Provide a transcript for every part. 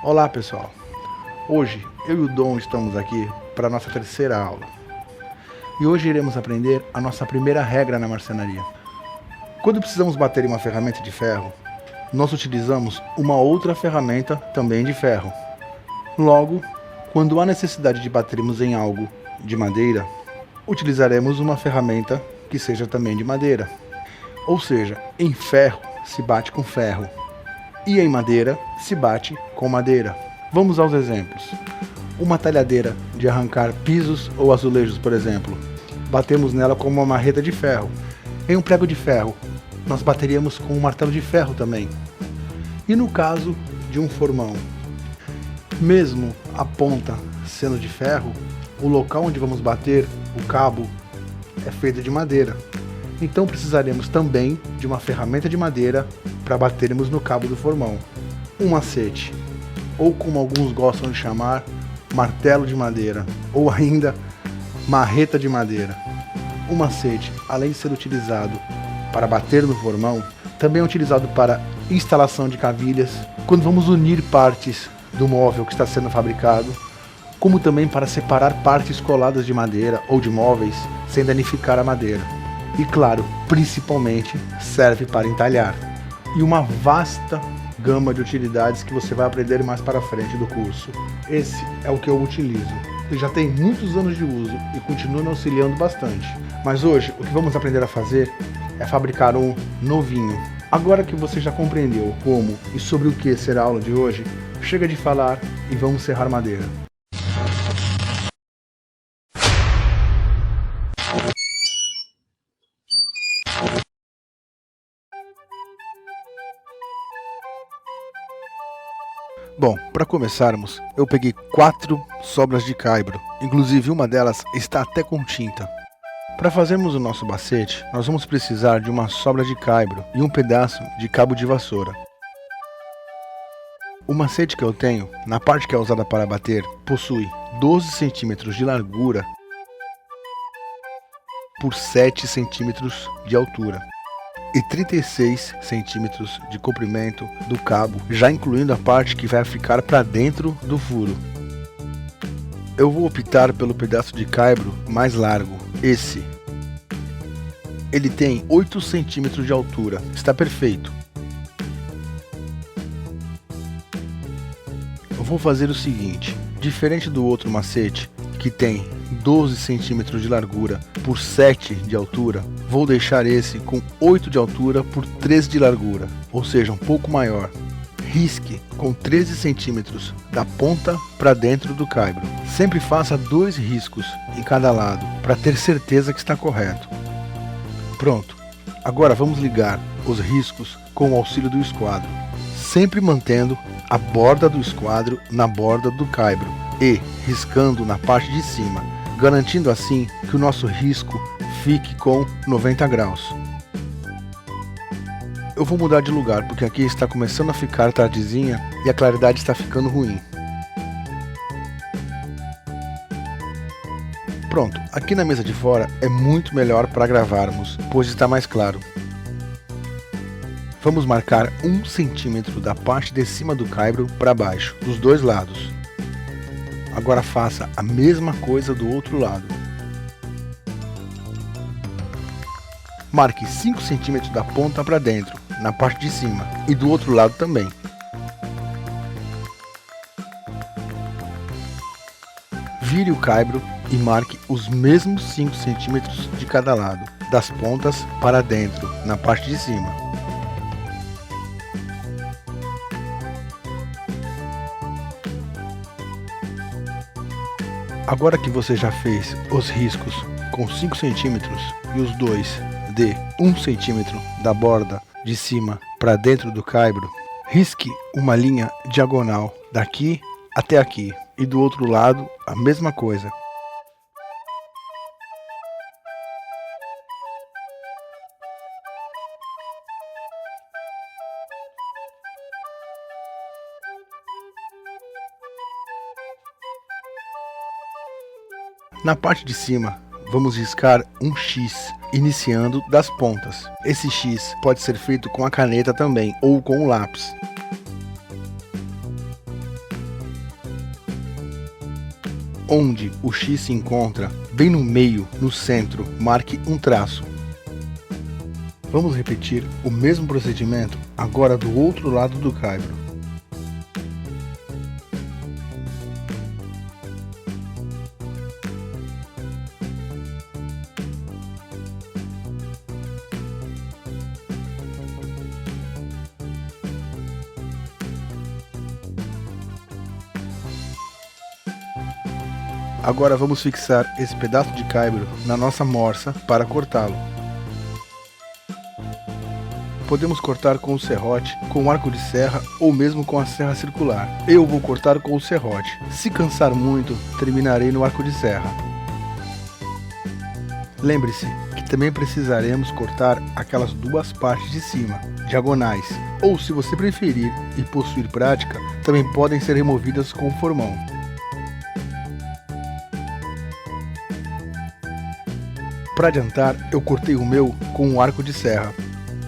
Olá pessoal, hoje eu e o Dom estamos aqui para a nossa terceira aula e hoje iremos aprender a nossa primeira regra na marcenaria. Quando precisamos bater em uma ferramenta de ferro, nós utilizamos uma outra ferramenta também de ferro. Logo, quando há necessidade de batermos em algo de madeira, utilizaremos uma ferramenta que seja também de madeira. Ou seja, em ferro se bate com ferro e em madeira se bate com madeira. Vamos aos exemplos. Uma talhadeira de arrancar pisos ou azulejos, por exemplo. Batemos nela com uma marreta de ferro. Em um prego de ferro, nós bateríamos com um martelo de ferro também. E no caso de um formão, mesmo a ponta sendo de ferro, o local onde vamos bater, o cabo, é feito de madeira. Então precisaremos também de uma ferramenta de madeira para batermos no cabo do formão. Um macete, ou como alguns gostam de chamar, martelo de madeira, ou ainda marreta de madeira. O macete, além de ser utilizado para bater no formão, também é utilizado para instalação de cavilhas, quando vamos unir partes do móvel que está sendo fabricado, como também para separar partes coladas de madeira ou de móveis sem danificar a madeira. E claro, principalmente serve para entalhar. E uma vasta gama de utilidades que você vai aprender mais para frente do curso. Esse é o que eu utilizo. Ele já tem muitos anos de uso e continua me auxiliando bastante. Mas hoje o que vamos aprender a fazer é fabricar um novinho. Agora que você já compreendeu como e sobre o que será a aula de hoje, chega de falar e vamos serrar madeira. Bom, para começarmos, eu peguei 4 sobras de caibro, inclusive uma delas está até com tinta. Para fazermos o nosso bacete, nós vamos precisar de uma sobra de caibro e um pedaço de cabo de vassoura. O macete que eu tenho, na parte que é usada para bater, possui 12 centímetros de largura por 7 centímetros de altura e 36 centímetros de comprimento do cabo, já incluindo a parte que vai ficar para dentro do furo. Eu vou optar pelo pedaço de caibro mais largo, esse. Ele tem 8 centímetros de altura, está perfeito. Eu vou fazer o seguinte, diferente do outro macete, que tem 12 centímetros de largura por 7 de altura, vou deixar esse com 8 de altura por 3 de largura, ou seja, um pouco maior. Risque com 13 centímetros da ponta para dentro do caibro. Sempre faça 2 riscos em cada lado, para ter certeza que está correto. Pronto, agora vamos ligar os riscos com o auxílio do esquadro, sempre mantendo a borda do esquadro na borda do caibro e riscando na parte de cima, garantindo assim que o nosso risco fique com 90 graus. Eu vou mudar de lugar porque aqui está começando a ficar tardezinha e a claridade está ficando ruim. Pronto, aqui na mesa de fora é muito melhor para gravarmos, pois está mais claro. Vamos marcar 1 centímetro da parte de cima do caibro para baixo, dos dois lados. Agora faça a mesma coisa do outro lado. Marque 5 centímetros da ponta para dentro, na parte de cima, e do outro lado também. Vire o caibro e marque os mesmos 5 centímetros de cada lado, das pontas para dentro, na parte de cima. Agora que você já fez os riscos com 5 centímetros e os dois de 1 centímetro da borda de cima para dentro do caibro, risque uma linha diagonal daqui até aqui e do outro lado a mesma coisa. Na parte de cima, vamos riscar um X, iniciando das pontas. Esse X pode ser feito com a caneta também, ou com o lápis. Onde o X se encontra, bem no meio, no centro, marque um traço. Vamos repetir o mesmo procedimento agora do outro lado do caibro. Agora vamos fixar esse pedaço de caibro na nossa morsa para cortá-lo. Podemos cortar com o serrote, com o arco de serra ou mesmo com a serra circular. Eu vou cortar com o serrote. Se cansar muito, terminarei no arco de serra. Lembre-se que também precisaremos cortar aquelas duas partes de cima, diagonais, ou se você preferir e possuir prática, também podem ser removidas com o formão. Para adiantar, eu cortei o meu com um arco de serra.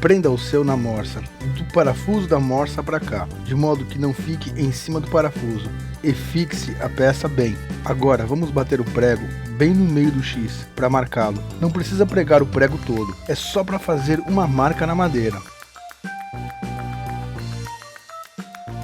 Prenda o seu na morsa, do parafuso da morsa para cá, de modo que não fique em cima do parafuso, e fixe a peça bem. Agora vamos bater o prego bem no meio do X para marcá-lo. Não precisa pregar o prego todo, é só para fazer uma marca na madeira.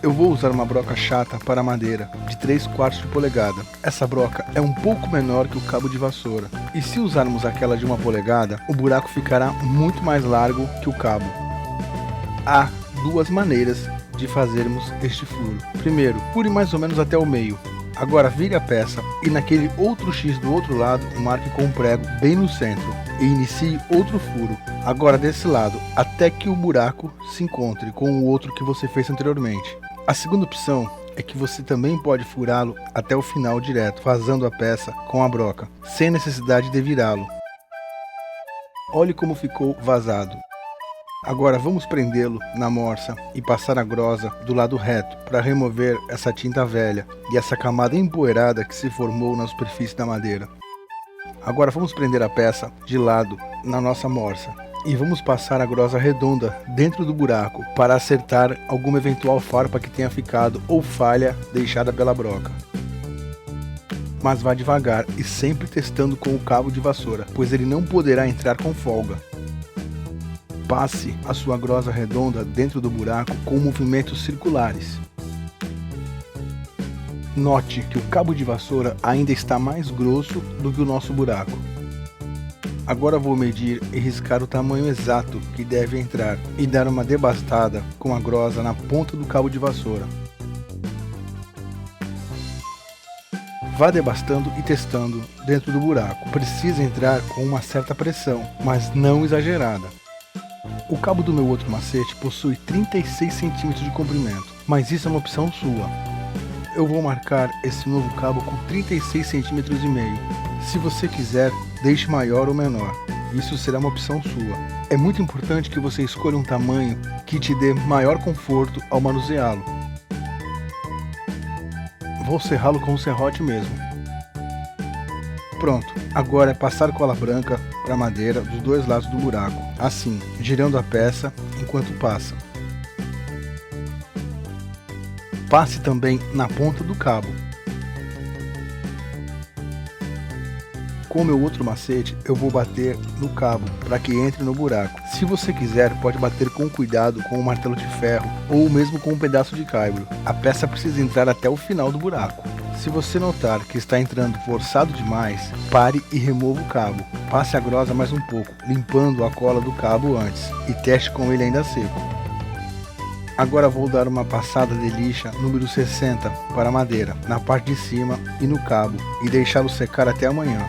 Eu vou usar uma broca chata para madeira, de 3/4 de polegada. Essa broca é um pouco menor que o cabo de vassoura. E se usarmos aquela de 1 polegada, o buraco ficará muito mais largo que o cabo. Há duas maneiras de fazermos este furo. Primeiro, fure mais ou menos até o meio. Agora vire a peça e naquele outro X do outro lado, marque com um prego bem no centro e inicie outro furo. Agora desse lado, até que o buraco se encontre com o outro que você fez anteriormente. A segunda opção é que você também pode furá-lo até o final direto, vazando a peça com a broca, sem necessidade de virá-lo. Olhe como ficou vazado. Agora vamos prendê-lo na morsa e passar a grosa do lado reto para remover essa tinta velha e essa camada empoeirada que se formou na superfície da madeira. Agora vamos prender a peça de lado na nossa morsa. E vamos passar a grosa redonda dentro do buraco para acertar alguma eventual farpa que tenha ficado ou falha deixada pela broca. Mas vá devagar e sempre testando com o cabo de vassoura, pois ele não poderá entrar com folga. Passe a sua grosa redonda dentro do buraco com movimentos circulares. Note que o cabo de vassoura ainda está mais grosso do que o nosso buraco. Agora vou medir e riscar o tamanho exato que deve entrar e dar uma debastada com a grosa na ponta do cabo de vassoura. Vá debastando e testando dentro do buraco. Precisa entrar com uma certa pressão, mas não exagerada. O cabo do meu outro macete possui 36 cm de comprimento, mas isso é uma opção sua. Eu vou marcar esse novo cabo com 36,5 cm. Se você quiser, deixe maior ou menor, isso será uma opção sua. É muito importante que você escolha um tamanho que te dê maior conforto ao manuseá-lo. Vou serrá-lo com o serrote mesmo. Pronto, agora é passar cola branca para a madeira dos dois lados do buraco, assim, girando a peça enquanto passa. Passe também na ponta do cabo. Com o meu outro macete, eu vou bater no cabo para que entre no buraco. Se você quiser, pode bater com cuidado com um martelo de ferro ou mesmo com um pedaço de caibro. A peça precisa entrar até o final do buraco. Se você notar que está entrando forçado demais, pare e remova o cabo. Passe a grosa mais um pouco, limpando a cola do cabo antes, e teste com ele ainda seco. Agora vou dar uma passada de lixa número 60 para a madeira, na parte de cima e no cabo, e deixá-lo secar até amanhã.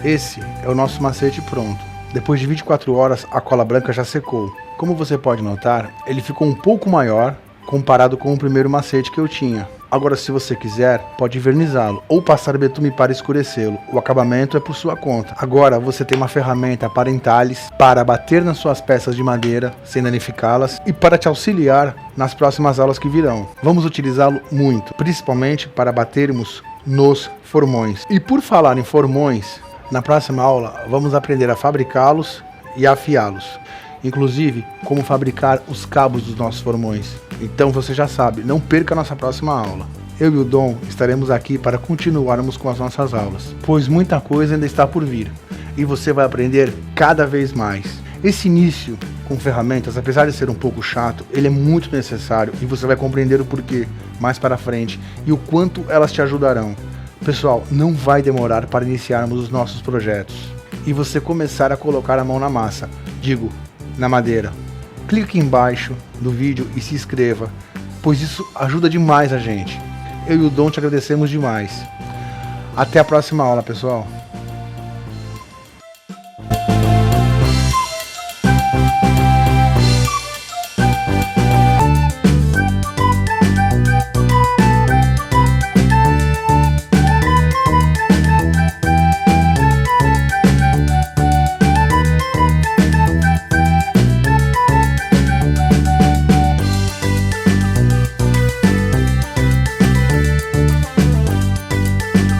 Esse é o nosso macete pronto. Depois de 24 horas a cola branca já secou. Como você pode notar, ele ficou um pouco maior comparado com o primeiro macete que eu tinha. Agora, se você quiser, pode vernizá-lo ou passar betume para escurecê-lo. O acabamento é por sua conta. Agora você tem uma ferramenta para entalhes, para bater nas suas peças de madeira sem danificá-las e para te auxiliar nas próximas aulas que virão. Vamos utilizá-lo muito, principalmente para batermos nos formões. E por falar em formões, na próxima aula vamos aprender a fabricá-los e a afiá-los. inclusive como fabricar os cabos dos nossos formões. Então você já sabe, não perca a nossa próxima aula. Eu e o Dom estaremos aqui para continuarmos com as nossas aulas, pois muita coisa ainda está por vir e você vai aprender cada vez mais. Esse início com ferramentas, apesar de ser um pouco chato, ele é muito necessário e você vai compreender o porquê mais para frente e o quanto elas te ajudarão. Pessoal, não vai demorar para iniciarmos os nossos projetos e você começar a colocar a mão na massa, digo, na madeira. Clique aqui embaixo do vídeo e se inscreva, pois isso ajuda demais a gente. Eu e o Dom te agradecemos demais. Até a próxima aula, pessoal.